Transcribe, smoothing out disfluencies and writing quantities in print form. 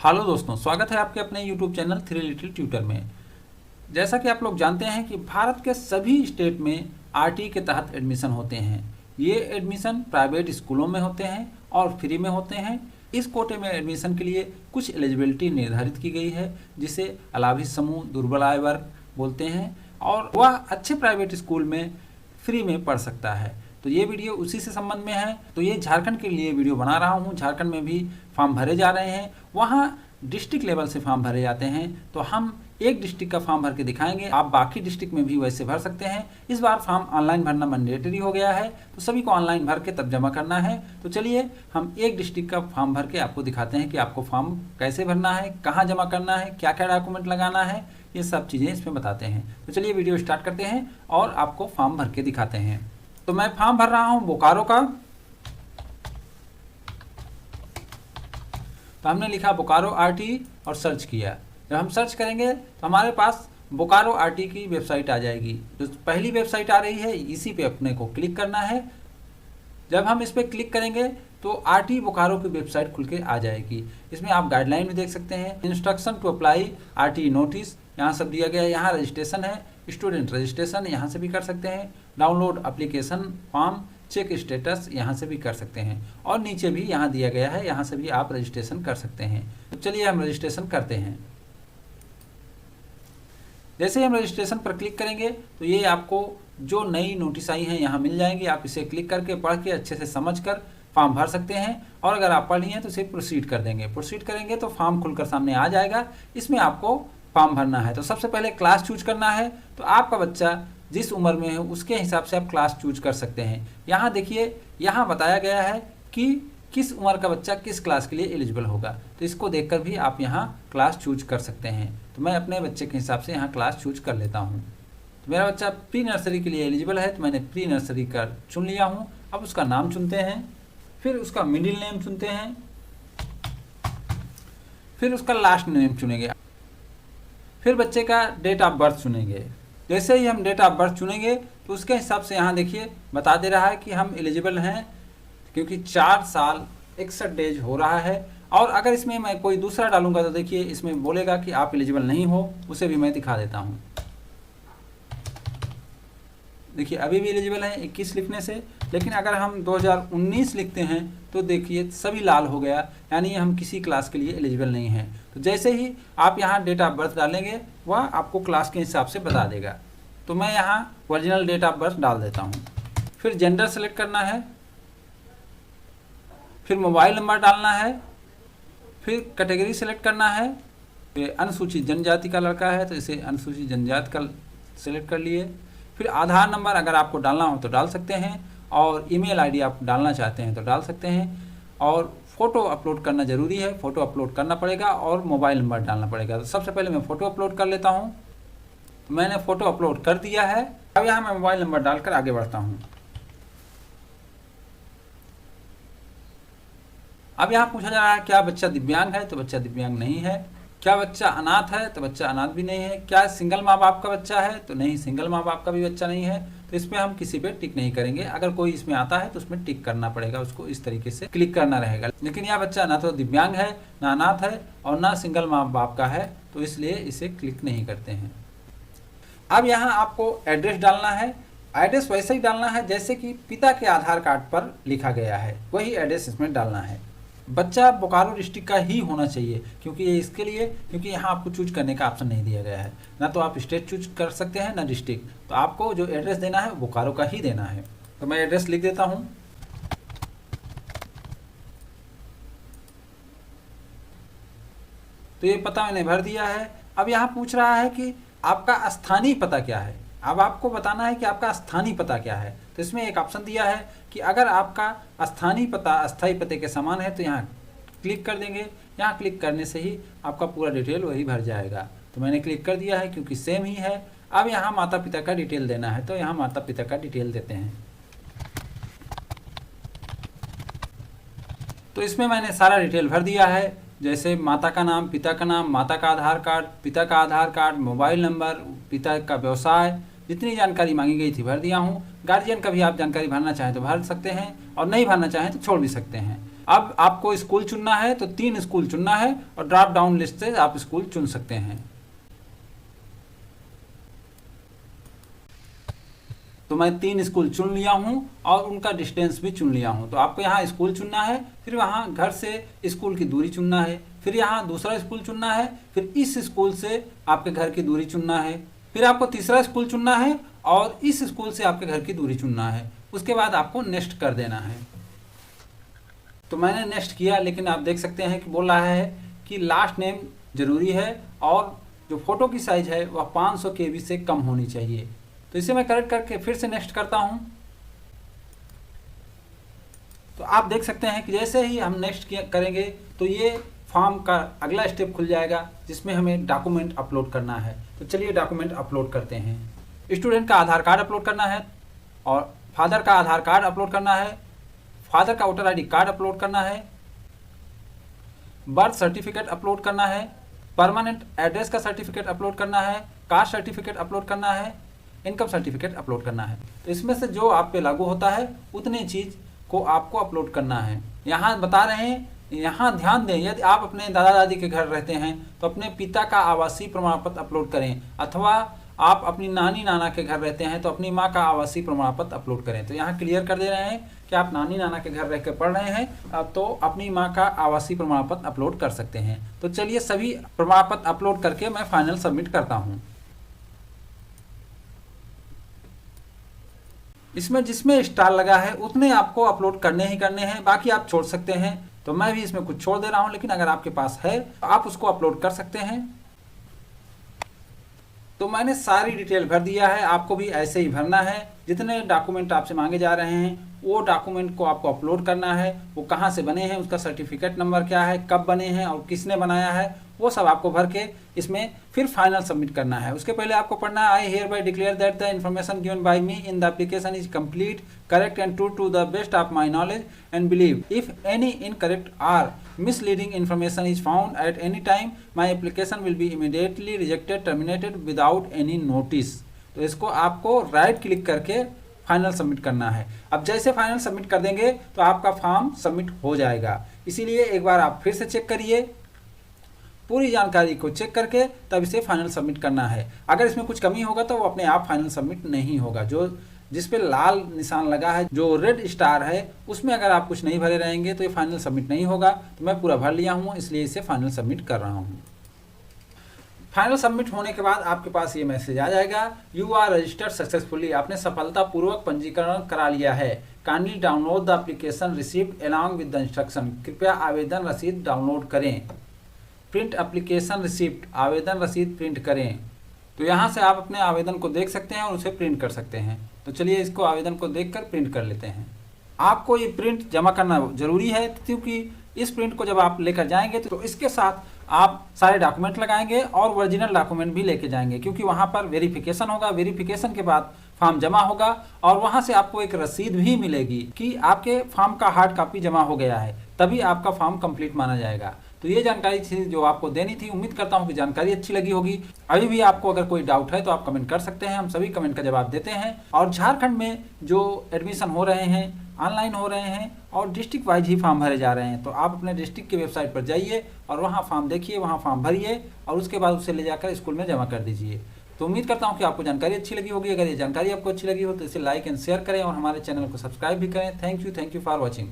Hello दोस्तों, स्वागत है आपके अपने YouTube channel three little tutor में। जैसा कि आप लोग जानते हैं कि भारत के सभी स्टेट में आरटी के तहत एडमिशन होते हैं। ये एडमिशन प्राइवेट स्कूलों में होते हैं और फ्री में होते हैं। इस कोटे में एडमिशन के लिए कुछ एलिजिबिलिटी निर्धारित की गई है, जिसे अलाभित समूह, दुर्बल आय वर्ग बोलते हैं, और वह अच्छे प्राइवेट स्कूल में फ्री में पढ़ सकता है। तो ये वीडियो उसी से संबंध में है। तो ये झारखंड के लिए वीडियो बना रहा हूँ। झारखंड में भी फॉर्म भरे जा रहे हैं, वहाँ डिस्ट्रिक्ट लेवल से फॉर्म भरे जाते हैं। तो हम एक डिस्ट्रिक्ट का फॉर्म भर के दिखाएंगे, आप बाकी डिस्ट्रिक्ट में भी वैसे भर सकते हैं। इस बार फॉर्म ऑनलाइन भरना मैंडेटरी हो गया है, तो सभी को ऑनलाइन भर के तब जमा करना है। तो चलिए हम एक डिस्ट्रिक्ट का फॉर्म भर के आपको दिखाते हैं कि आपको फॉर्म कैसे भरना है, कहाँ जमा करना है, क्या क्या डॉक्यूमेंट लगाना है, ये सब चीज़ें इसमें बताते हैं। तो चलिए वीडियो स्टार्ट करते हैं और आपको फॉर्म भर के दिखाते हैं। तो मैं फॉर्म भर रहा हूँ बोकारो का। तो हमने लिखा बोकारो आरटी और सर्च किया। जब हम सर्च करेंगे तो हमारे पास बोकारो आरटी की वेबसाइट आ जाएगी। जो पहली वेबसाइट आ रही है, इसी पे अपने को क्लिक करना है। जब हम इस पर क्लिक करेंगे तो आरटी बोकारो की वेबसाइट खुल के आ जाएगी। इसमें आप गाइडलाइन भी देख सकते हैं, instruction to apply RT notice, यहाँ सब दिया गया है। यहाँ रजिस्ट्रेशन है, स्टूडेंट रजिस्ट्रेशन यहाँ से भी कर सकते हैं, download application form, check status यहाँ से भी कर सकते हैं, और नीचे भी यहाँ दिया गया है, यहाँ से भी आप रजिस्ट्रेशन कर सकते हैं। तो चलिए हम रजिस्ट्रेशन करते हैं। जैसे ही हम रजिस्ट्रेशन पर क्लिक करेंगे तो ये आपको जो नई नोटिस आई है यहाँ मिल जाएंगी। आप इसे क्लिक करके पढ़ के अच्छे से समझ कर फॉर्म भर सकते हैं, और अगर आप पढ़ लिए हैं तो इसे प्रोसीड कर देंगे। प्रोसीड करेंगे तो फॉर्म खुलकर सामने आ जाएगा। इसमें आपको फॉर्म भरना है। तो सबसे पहले क्लास चूज करना है। तो आपका बच्चा जिस उम्र में है उसके हिसाब से आप क्लास चूज कर सकते हैं। यहाँ देखिए, यहाँ बताया गया है कि किस उम्र का बच्चा किस क्लास के लिए एलिजिबल होगा। तो इसको देखकर भी आप यहाँ क्लास चूज कर सकते हैं। तो मैं अपने बच्चे के हिसाब से यहाँ क्लास चूज कर लेता हूँ। तो मेरा बच्चा प्री नर्सरी के लिए एलिजिबल है, तो मैंने प्री नर्सरी का चुन लिया हूँ। अब उसका नाम चुनते हैं, फिर उसका मिडिल नेम चुनते हैं, फिर उसका लास्ट नेम चुनेंगे, फिर बच्चे का डेट ऑफ बर्थ चुनेंगे। जैसे ही हम डेट ऑफ बर्थ चुनेंगे तो उसके हिसाब से यहाँ देखिए बता दे रहा है कि हम एलिजिबल हैं, क्योंकि 4 साल 61 डेज हो रहा है। और अगर इसमें मैं कोई दूसरा डालूंगा तो देखिए इसमें बोलेगा कि आप एलिजिबल नहीं हो, उसे भी मैं दिखा देता हूँ। देखिए अभी भी एलिजिबल है 21 लिखने से, लेकिन अगर हम 2019 लिखते हैं तो देखिए सभी लाल हो गया, यानी हम किसी क्लास के लिए एलिजिबल नहीं हैं। तो जैसे ही आप यहाँ डेट ऑफ बर्थ डालेंगे वह आपको क्लास के हिसाब से बता देगा। तो मैं यहाँ ओरिजिनल डेट ऑफ बर्थ डाल देता हूँ। फिर जेंडर सेलेक्ट करना है, फिर मोबाइल नंबर डालना है, फिर कैटेगरी सेलेक्ट करना है। ये अनुसूचित जनजाति का लड़का है तो इसे अनुसूचित जनजाति का सेलेक्ट कर लिए। फिर आधार नंबर अगर आपको डालना हो तो डाल सकते हैं, और ईमेल आईडी आप डालना चाहते हैं तो डाल सकते हैं। और फ़ोटो अपलोड करना ज़रूरी है, फ़ोटो अपलोड करना पड़ेगा, और मोबाइल नंबर डालना पड़ेगा। तो सबसे पहले मैं फ़ोटो अपलोड कर लेता हूँ। तो मैंने फ़ोटो अपलोड कर दिया है। अब यहाँ मैं मोबाइल नंबर डालकर आगे बढ़ता हूँ। अब यहाँ पूछा जा रहा है क्या बच्चा दिव्यांग है, तो बच्चा दिव्यांग नहीं है। क्या बच्चा अनाथ है, तो बच्चा अनाथ भी नहीं है। क्या सिंगल माँ बाप का बच्चा है, तो नहीं, सिंगल माँ बाप का भी बच्चा नहीं है। तो इसमें हम किसी पे टिक नहीं करेंगे। अगर कोई इसमें आता है तो उसमें टिक करना पड़ेगा, उसको इस तरीके से क्लिक करना रहेगा। लेकिन यह बच्चा ना तो दिव्यांग है, ना अनाथ है, और ना सिंगल माँ बाप का है, तो इसलिए इसे क्लिक नहीं करते हैं। अब यहाँ आपको एड्रेस डालना है। एड्रेस वैसे ही डालना है जैसे कि पिता के आधार कार्ड पर लिखा गया है, वही एड्रेस इसमें डालना है। बच्चा बोकारो डिस्ट्रिक्ट का ही होना चाहिए, क्योंकि ये इसके लिए, क्योंकि यहाँ आपको चूज करने का ऑप्शन नहीं दिया गया है। ना तो आप स्टेट चूज कर सकते हैं ना डिस्ट्रिक्ट। तो आपको जो एड्रेस देना है बोकारो का ही देना है। तो मैं एड्रेस लिख देता हूँ। तो ये पता मैंने भर दिया है। अब यहाँ पूछ रहा है कि आपका स्थानीय पता क्या है। अब आपको बताना है कि आपका स्थानीय पता क्या है। तो इसमें एक ऑप्शन दिया है कि अगर आपका स्थानीय पता अस्थायी पते के समान है तो यहाँ क्लिक कर देंगे। यहाँ क्लिक करने से ही आपका पूरा डिटेल वही भर जाएगा। तो मैंने क्लिक कर दिया है क्योंकि सेम ही है। अब यहाँ माता पिता का डिटेल देना है, तो यहाँ माता पिता का डिटेल देते हैं। तो इसमें मैंने सारा डिटेल भर दिया है, जैसे माता का नाम, पिता का नाम, माता का आधार कार्ड, पिता का आधार कार्ड, मोबाइल नंबर, पिता का व्यवसाय, जितनी जानकारी मांगी गई थी भर दिया हूँ। गार्जियन का भी आप जानकारी भरना चाहें तो भर सकते हैं, और नहीं भरना चाहें तो छोड़ भी सकते हैं। अब आपको स्कूल चुनना है तो 3 स्कूल चुनना है और ड्रॉप डाउन लिस्ट से आप स्कूल चुन सकते हैं। तो मैं 3 स्कूल चुन लिया हूं और उनका डिस्टेंस भी चुन लिया हूं। तो आपको यहाँ स्कूल चुनना है, फिर वहाँ घर से स्कूल की दूरी चुनना है, फिर यहाँ दूसरा स्कूल चुनना है, फिर इस स्कूल से आपके घर की दूरी चुनना है, फिर आपको तीसरा स्कूल चुनना है और इस स्कूल से आपके घर की दूरी चुनना है। उसके बाद आपको नेक्स्ट कर देना है। तो मैंने नेक्स्ट किया, लेकिन आप देख सकते हैं कि बोल रहा है कि लास्ट नेम जरूरी है और जो फोटो की साइज है वह 500 KB से कम होनी चाहिए। तो इसे मैं करेक्ट करके फिर से नेक्स्ट करता हूं। तो आप देख सकते हैं कि जैसे ही हम नेक्स्ट करेंगे तो ये फॉर्म का अगला स्टेप खुल जाएगा जिसमें हमें डॉक्यूमेंट अपलोड करना है। तो चलिए डॉक्यूमेंट अपलोड करते हैं। स्टूडेंट का आधार कार्ड अपलोड करना है और फादर का आधार कार्ड अपलोड करना है, फादर का वोटर ID कार्ड अपलोड करना है, बर्थ सर्टिफिकेट अपलोड करना है, परमानेंट एड्रेस का सर्टिफिकेट अपलोड करना है, कास्ट सर्टिफिकेट अपलोड करना है, इनकम सर्टिफिकेट अपलोड करना है। तो इसमें से जो आप पे लागू होता है उतनी चीज़ को आपको अपलोड करना है। यहाँ बता रहे हैं, यहाँ ध्यान दें, यदि आप अपने दादा दादी के घर रहते हैं तो अपने पिता का आवासीय प्रमाण पत्र अपलोड करें, अथवा आप अपनी नानी नाना के घर रहते हैं तो अपनी माँ का आवासीय प्रमाण पत्र अपलोड करें। तो यहाँ क्लियर कर दे रहे हैं कि आप नानी नाना के घर रह कर पढ़ रहे हैं तो अपनी माँ का आवासीय प्रमाण पत्र अपलोड कर सकते हैं। तो चलिए सभी प्रमाण पत्र अपलोड करके मैं फाइनल सबमिट करता हूँ। इसमें जिसमें स्टार लगा है उतने आपको अपलोड करने ही करने हैं, बाकी आप छोड़ सकते हैं। तो मैं भी इसमें कुछ छोड़ दे रहा हूं, लेकिन अगर आपके पास है तो आप उसको अपलोड कर सकते हैं। तो मैंने सारी डिटेल भर दिया है, आपको भी ऐसे ही भरना है। जितने डॉक्यूमेंट आपसे मांगे जा रहे हैं वो डॉक्यूमेंट को आपको अपलोड करना है। वो कहाँ से बने हैं, उसका सर्टिफिकेट नंबर क्या है, कब बने हैं और किसने बनाया है, वो सब आपको भर के इसमें फिर फाइनल सबमिट करना है। उसके पहले आपको पढ़ना है, I hereby declare that the information given by me in the application is complete, correct and true to the best of my knowledge and believe. If any incorrect or misleading information is found at any time, my application will be immediately rejected, terminated without any notice। तो इसको आपको right click करके final submit करना है। अब जैसे final submit कर देंगे तो आपका फॉर्म सबमिट हो जाएगा। इसीलिए एक बार आप फिर से चेक करिए, पूरी जानकारी को चेक करके तब इसे फाइनल सबमिट करना है। अगर इसमें कुछ कमी होगा तो वो अपने आप फाइनल सबमिट नहीं होगा। जो जिस पे लाल निशान लगा है, जो रेड स्टार है, उसमें अगर आप कुछ नहीं भरे रहेंगे तो ये फाइनल सबमिट नहीं होगा। तो मैं पूरा भर लिया हूँ, इसलिए इसे फाइनल सबमिट कर रहा हूँ। फाइनल सबमिट होने के बाद आपके पास ये मैसेज आ जाएगा, यू आर रजिस्टर्ड सक्सेसफुली। आपने सफलतापूर्वक पंजीकरण करा लिया है। Kindly download the application receipt along with the instruction. कृपया आवेदन रसीद डाउनलोड करें। प्रिंट एप्लीकेशन रिसीप्ट, आवेदन रसीद प्रिंट करें। तो यहाँ से आप अपने आवेदन को देख सकते हैं और उसे प्रिंट कर सकते हैं। तो चलिए इसको आवेदन को देखकर प्रिंट कर लेते हैं। आपको ये प्रिंट जमा करना जरूरी है, क्योंकि इस प्रिंट को जब आप लेकर जाएंगे तो इसके साथ आप सारे डॉक्यूमेंट लगाएंगे और ओरिजिनल डॉक्यूमेंट भी लेके जाएंगे, क्योंकि वहाँ पर वेरिफिकेशन होगा। वेरिफिकेशन के बाद फॉर्म जमा होगा और वहाँ से आपको एक रसीद भी मिलेगी कि आपके फॉर्म का हार्ड कॉपी जमा हो गया है, तभी आपका फॉर्म कंप्लीट माना जाएगा। तो ये जानकारी थी जो आपको देनी थी। उम्मीद करता हूँ कि जानकारी अच्छी लगी होगी। अभी भी आपको अगर कोई डाउट है तो आप कमेंट कर सकते हैं, हम सभी कमेंट का जवाब देते हैं। और झारखंड में जो एडमिशन हो रहे हैं, ऑनलाइन हो रहे हैं और डिस्ट्रिक्ट वाइज ही फॉर्म भरे जा रहे हैं। तो आप अपने डिस्ट्रिक्ट की वेबसाइट पर जाइए और वहाँ फॉर्म देखिए, वहाँ फॉर्म भरिए और उसके बाद उसे ले जाकर स्कूल में जमा कर दीजिए। तो उम्मीद करता हूँ कि आपको जानकारी अच्छी लगी होगी। अगर ये जानकारी आपको अच्छी लगी हो तो इसे लाइक एंड शेयर करें और हमारे चैनल को सब्सक्राइब भी करें। Thank you for watching.